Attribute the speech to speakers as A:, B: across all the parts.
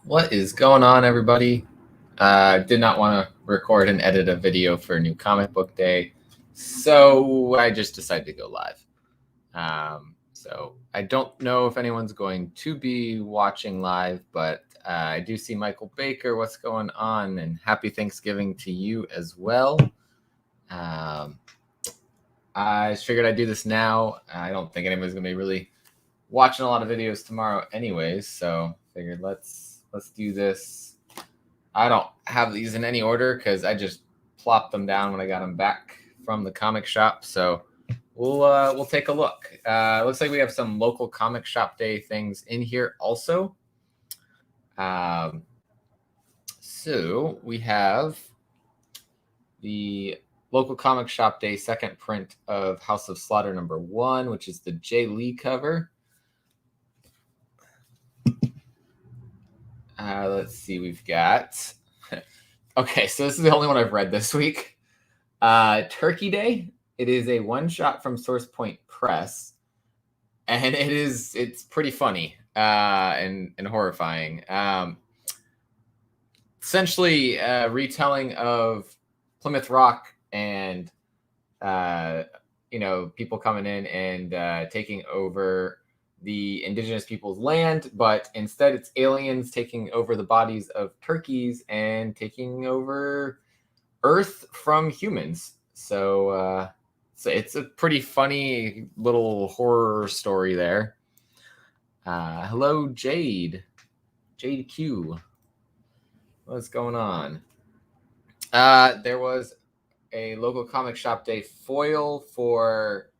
A: What is going on, everybody? Did not want to record and edit a video for New Comic Book Day, so I just decided to go live. So I don't know if anyone's going to be watching live, but I do see Michael Baker. What's going on? And happy Thanksgiving to you as well. I figured I'd do this now. I don't think anybody's going to be really watching a lot of videos tomorrow anyways, so figured let's do this. I don't have these in any order because I just plopped them down when I got them back from the comic shop. So we'll take a look. Looks like we have some local comic shop day things in here also. So we have the local comic shop day second print of House of Slaughter #1, which is the Jay Lee cover. Let's see, we've got okay, so this is the only one I've read this week. Turkey Day. It is a one-shot from Source Point Press, and it's pretty funny and horrifying. Essentially, retelling of Plymouth Rock and people coming in and taking over the indigenous people's land, but instead it's aliens taking over the bodies of turkeys and taking over Earth from humans. So it's a pretty funny little horror story there. Hello, Jade Q. What's going on? There was a local comic shop day foil for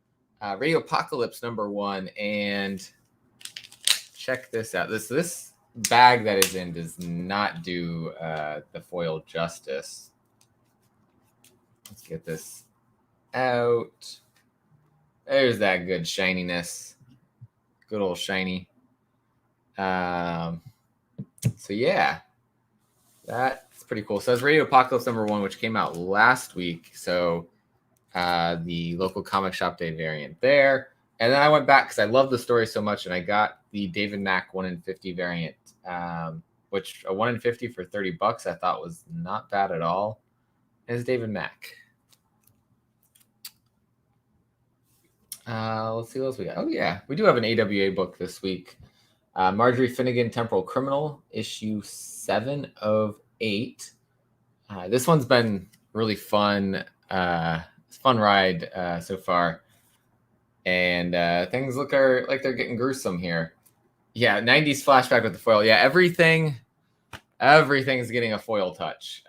A: Radio Apocalypse #1, and check this out. This bag that is in does not do the foil justice. Let's get this out. There's that good shininess. Good old shiny. So yeah, that's pretty cool. So that's Radio Apocalypse #1, which came out last week. So the local comic shop day variant there. And then I went back because I love the story so much, and I got the David Mack 1 in 50 variant, which a 1 in 50 for $30 I thought was not bad at all. And it's David Mack. Let's see what else we got. Oh yeah, we do have an AWA book this week. Marjorie Finnegan, Temporal Criminal, issue 7 of 8. This one's been really fun. It's a fun ride so far. And things look like they're getting gruesome here. Yeah, 90s flashback with the foil. Yeah, everything's getting a foil touch.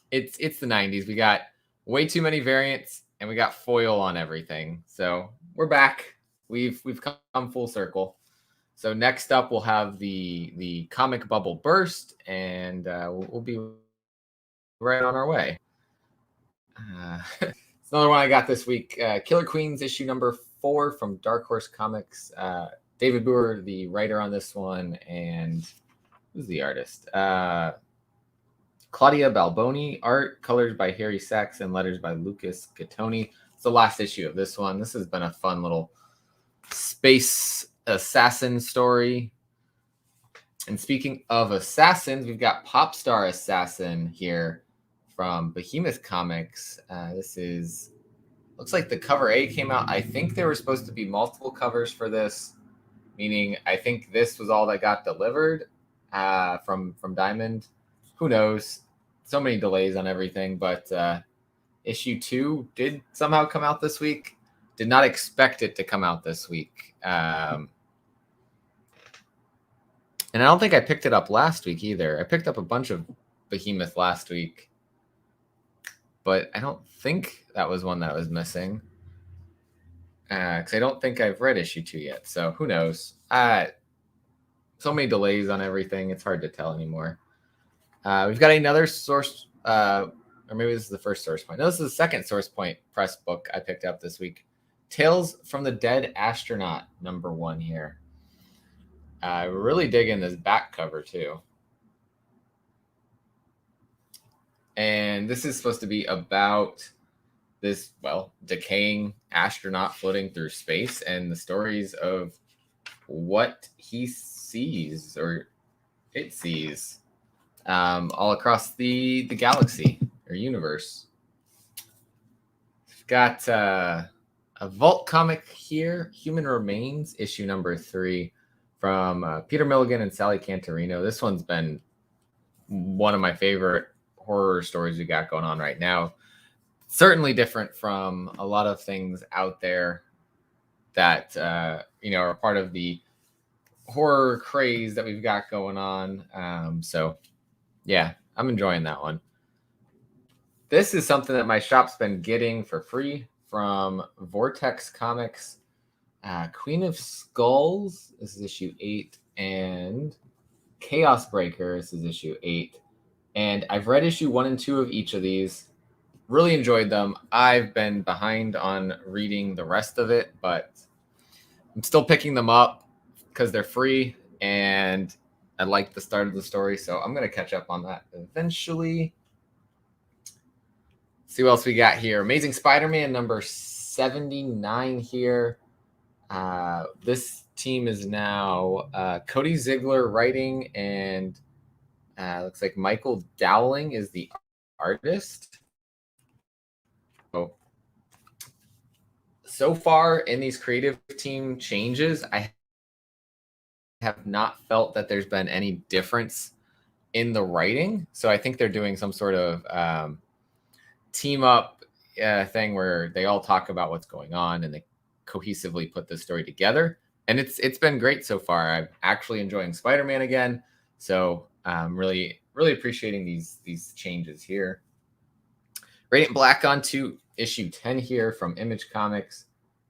A: It's the 90s. We got way too many variants, and we got foil on everything. So we're back. We've come full circle. So next up, we'll have the comic bubble burst, and we'll be right on our way. It's another one I got this week. Killer Queens issue #4 from Dark Horse Comics. David Boer, the writer on this one, and who's the artist? Claudia Balboni. Art, colors by Harry Sachs, and letters by Lucas Gattoni. It's the last issue of this one. This has been a fun little space assassin story. And speaking of assassins, we've got Pop Star Assassin here from Behemoth Comics. Looks like the cover A came out. I think there were supposed to be multiple covers for this, meaning I think this was all that got delivered from Diamond. Who knows? So many delays on everything, but issue 2 did somehow come out this week. Did not expect it to come out this week. And I don't think I picked it up last week either. I picked up a bunch of Behemoth last week, but I don't think that was one that was missing. Because I don't think I've read issue 2 yet. So who knows? So many delays on everything. It's hard to tell anymore. We've got another source, or maybe this is the first Source Point. No, this is the second Source Point press book I picked up this week. Tales from the Dead Astronaut #1 here. Really digging this back cover too. And this is supposed to be about this, decaying astronaut floating through space and the stories of what he sees, or it sees, all across the galaxy or universe. We've got a Vault comic here, Human Remains, issue number 3, from Peter Milligan and Sally Cantorino. This one's been one of my favorite horror stories we got going on right now. Certainly different from a lot of things out there that are part of the horror craze that we've got going on. So yeah, I'm enjoying that one. This is something that my shop's been getting for free from Vortex Comics. Queen of Skulls, this is issue 8, and Chaos Breaker, this is issue 8. And I've read issue 1 and 2 of each of these. Really enjoyed them. I've been behind on reading the rest of it, but I'm still picking them up because they're free and I like the start of the story. So I'm going to catch up on that eventually. See what else we got here. Amazing Spider-Man number 79 here. This team is now Cody Ziegler writing, and looks like Michael Dowling is the artist. So far in these creative team changes, I have not felt that there's been any difference in the writing. So I think they're doing some sort of team up thing where they all talk about what's going on and they cohesively put the story together. And it's been great so far. I'm actually enjoying Spider-Man again. So I'm really appreciating these changes here. Radiant Black on to issue 10 here from Image Comics.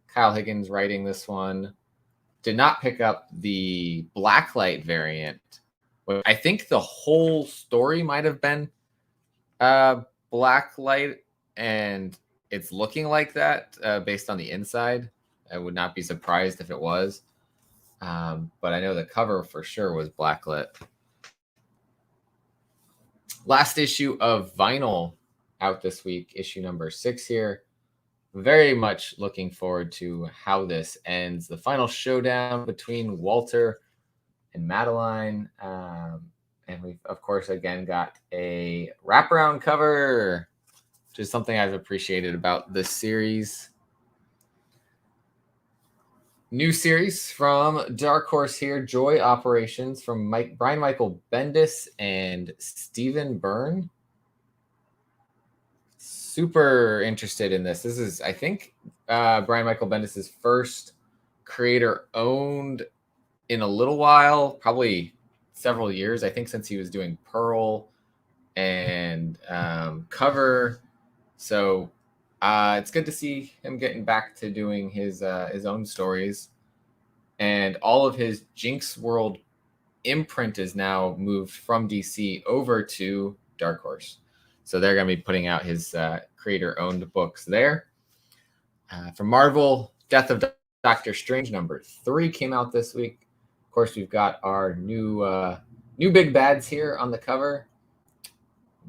A: Kyle Higgins writing this one. Did not pick up the Blacklight variant. I think the whole story might have been Blacklight, and it's looking like that based on the inside. I would not be surprised if it was. But I know the cover for sure was Blacklit. Last issue of Vinyl out this week, issue number 6 here. Very much looking forward to how this ends. The final showdown between Walter and Madeline. And we've, of course, again got a wraparound cover, which is something I've appreciated about this series. New series from Dark Horse here, Joy Operations, from Brian Michael Bendis and Stephen Byrne. Super interested in this. This is, I think, Brian Michael Bendis' first creator-owned in a little while, probably several years, I think, since he was doing Pearl and Cover. So it's good to see him getting back to doing his own stories. And all of his Jinx World imprint is now moved from DC over to Dark Horse. So they're going to be putting out his creator-owned books there. From Marvel, Death of Doctor Strange number 3 came out this week. Of course, we've got our new big bads here on the cover.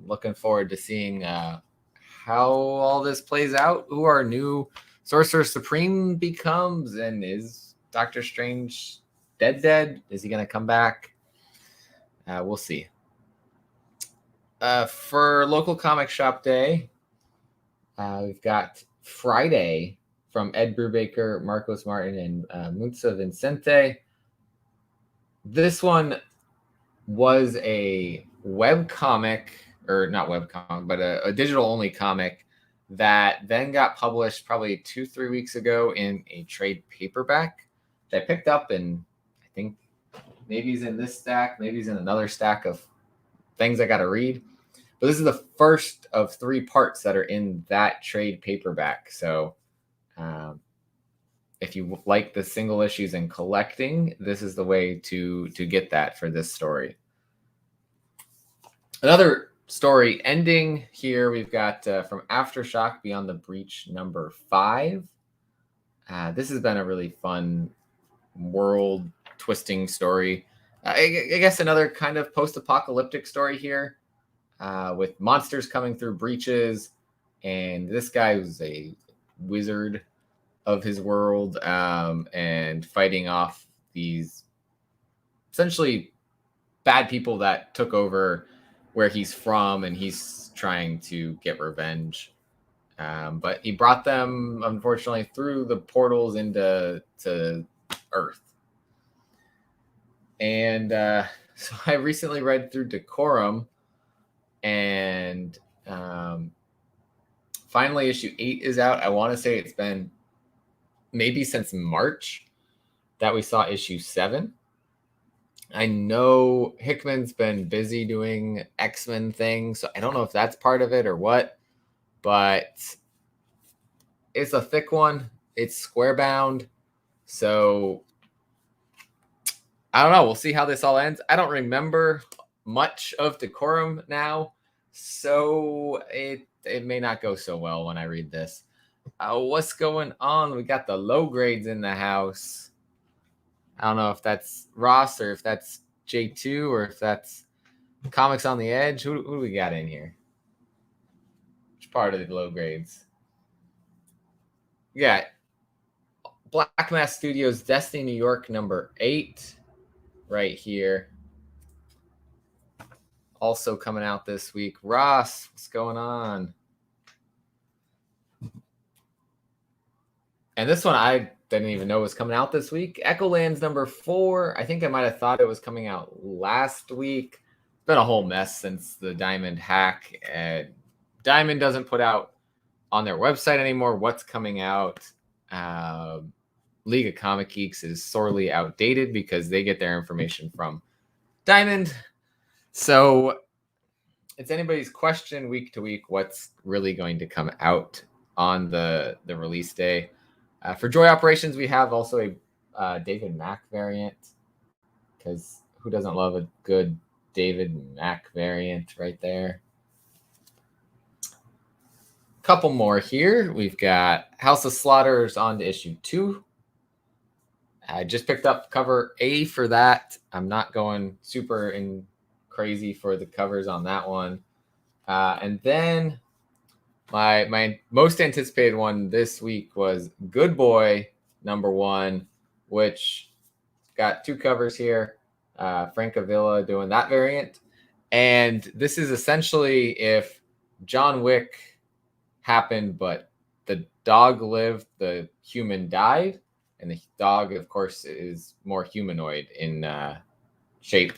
A: Looking forward to seeing how all this plays out, who our new Sorcerer Supreme becomes, and is Doctor Strange dead? Is he going to come back? We'll see. For local comic shop day, we've got Friday from Ed Brubaker, Marcos Martin, and Muntza Vincente. This one was a web comic, or not web comic, but a digital only comic that then got published probably 2-3 weeks ago in a trade paperback that I picked up, and I think maybe he's in this stack, maybe he's in another stack of things I got to read. But this is the first of 3 parts that are in that trade paperback. So if you like the single issues and collecting, this is the way to get that for this story. Another story ending here, we've got from Aftershock, Beyond the Breach number 5. This has been a really fun world twisting story. I guess another kind of post-apocalyptic story here. With monsters coming through breaches, and this guy was a wizard of his world, and fighting off these essentially bad people that took over where he's from, and he's trying to get revenge. But he brought them, unfortunately, through the portals into Earth. And so I recently read through Decorum, and finally issue 8 is out. I want to say it's been maybe since March that we saw issue 7. I know Hickman's been busy doing X-Men things, so I don't know if that's part of it or what, but it's a thick one. It's square bound, so I don't know. We'll see how this all ends. I don't remember much of Decorum now, so it may not go so well when I read this. What's going on? We got the low grades in the house. I don't know if that's Ross or if that's J2 or if that's Comics on the Edge. Who do we got in here? Which part of the low grades? Yeah. Black Mass Studios, Destiny New York, number 8. Right here. Also coming out this week. Ross, what's going on? And this one I didn't even know was coming out this week. Echolands number 4. I think I might have thought it was coming out last week. It's been a whole mess since the Diamond hack. Diamond doesn't put out on their website anymore what's coming out. League of Comic Geeks is sorely outdated because they get their information from Diamond. So it's anybody's question week to week what's really going to come out on the release day. For Joy Operations, we have also a David Mack variant, because who doesn't love a good David Mack variant right there? Couple more here. We've got House of Slaughters on to issue 2. I just picked up cover A for that. I'm not going super crazy for the covers on that one. And then my most anticipated one this week was Good Boy number 1, which got 2 covers here. Frank Avila doing that variant. And this is essentially if John Wick happened, but the dog lived, the human died. And the dog, of course, is more humanoid in shape.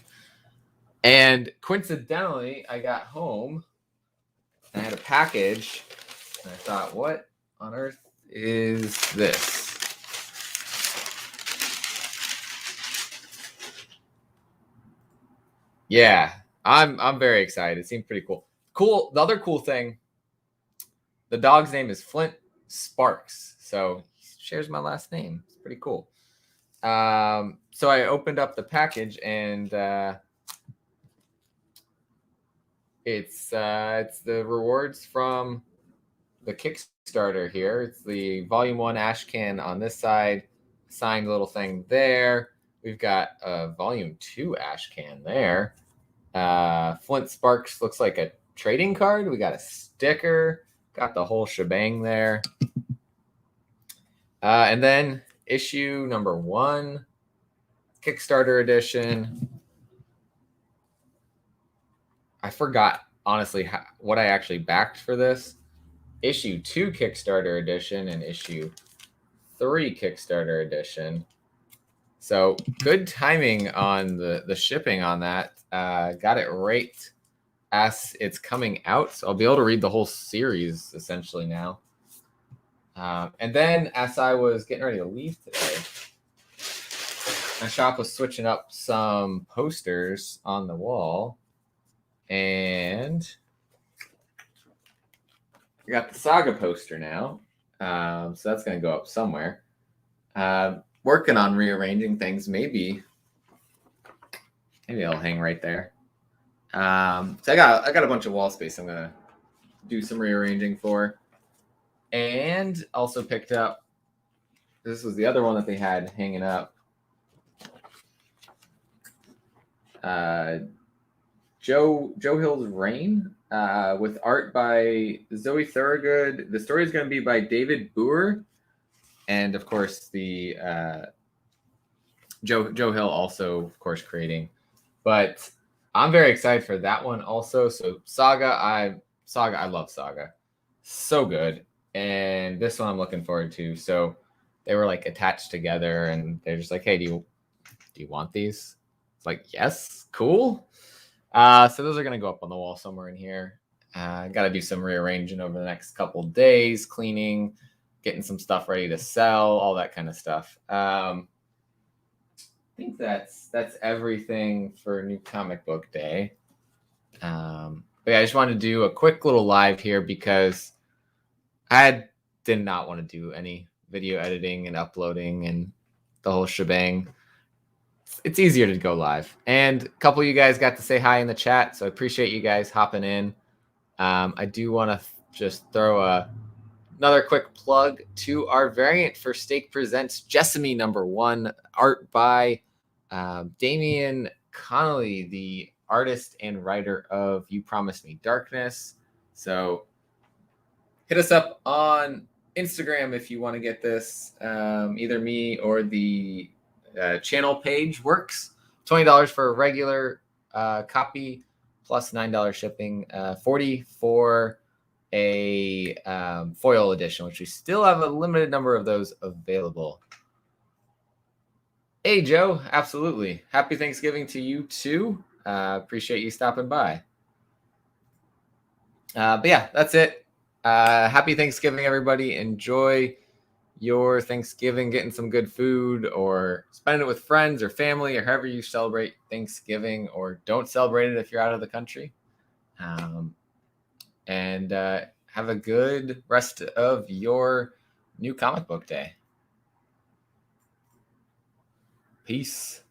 A: And coincidentally, I got home and I had a package. And I thought, what on earth is this? Yeah, I'm very excited. It seemed pretty cool. Cool. The other cool thing, the dog's name is Flint Sparks. So he shares my last name. It's pretty cool. So I opened up the package, and it's the rewards from the Kickstarter here. It's the Volume 1 ash can on this side, signed little thing there. We've got a Volume 2 ash can there. Flint Sparks looks like a trading card. We got a sticker. Got the whole shebang there. And then issue number 1, Kickstarter edition. I forgot, honestly, what I actually backed for this. Issue 2 Kickstarter edition and issue 3 Kickstarter edition. So good timing on the shipping on that. Got it right as it's coming out. So I'll be able to read the whole series essentially now. And then as I was getting ready to leave today, my shop was switching up some posters on the wall. And I got the Saga poster now. So that's going to go up somewhere. Working on rearranging things. Maybe it'll hang right there. So I got a bunch of wall space I'm going to do some rearranging for. And also picked up, this was the other one that they had hanging up. Joe Hill's Reign, with art by Zoe Thorogood. The story is going to be by David Boer, and of course the Joe Hill also, of course, creating. But I'm very excited for that one also. So Saga, I love Saga. So good. And this one I'm looking forward to. So they were like attached together and they're just like, hey, do you want these? It's like, yes, cool. So those are gonna go up on the wall somewhere in here. Gotta do some rearranging over the next couple days, cleaning, getting some stuff ready to sell, all that kind of stuff. I think that's everything for New Comic Book Day. But yeah, I just wanted to do a quick little live here because I did not want to do any video editing and uploading and the whole shebang. It's easier to go live. And a couple of you guys got to say hi in the chat, so I appreciate you guys hopping in. I do want to just throw another quick plug to our variant for Stake Presents Jessamy #1, art by Damian Connolly, the artist and writer of You Promised Me Darkness. So hit us up on Instagram if you want to get this. Either me or the channel page works. $20 for a regular copy plus $9 shipping. $40 for a foil edition, which we still have a limited number of those available. Hey, Joe, absolutely. Happy Thanksgiving to you too. Appreciate you stopping by. But yeah, that's it. Happy Thanksgiving, everybody. Enjoy your Thanksgiving, getting some good food or spend it with friends or family or however you celebrate Thanksgiving, or don't celebrate it if you're out of the country. And have a good rest of your New Comic Book Day. Peace.